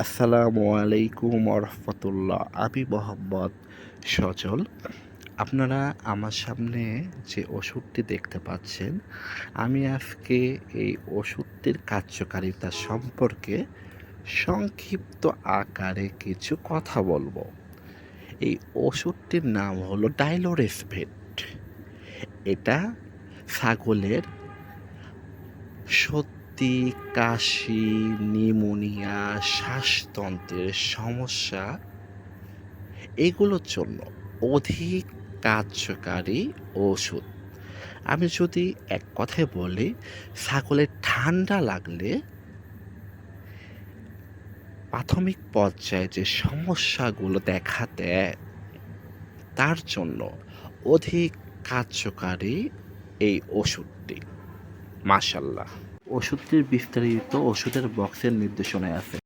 আসসালামু আলাইকুম রহমতুল্লাহ। আমি মোহাম্মদ সজল। আপনারা আমার সামনে যে ওষুধটি দেখতে পাচ্ছেন, আমি আজকে এই ওষুধটির কার্যকারিতা সম্পর্কে সংক্ষিপ্ত আকারে কিছু কথা বলবো। এই ওষুধটির নাম হলো ডাইলোরেসভেট। এটা ছাগলের সর্দি, কাশি, নিউমোনিয়া, শ্বাসতন্ত্রের সমস্যা এগুলোর জন্য অধিক কার্যকারী ওষুধ। আমি যদি এক কথায় বলি, ছাগলের ঠান্ডা লাগলে প্রাথমিক পর্যায়ে যে সমস্যাগুলো দেখা দেয় তার জন্য অধিক কার্যকারী এই ওষুধটি। মাশাল্লাহ। ওষুধটির বিস্তারিত ওষুধের বক্সের নির্দেশনায় আছে।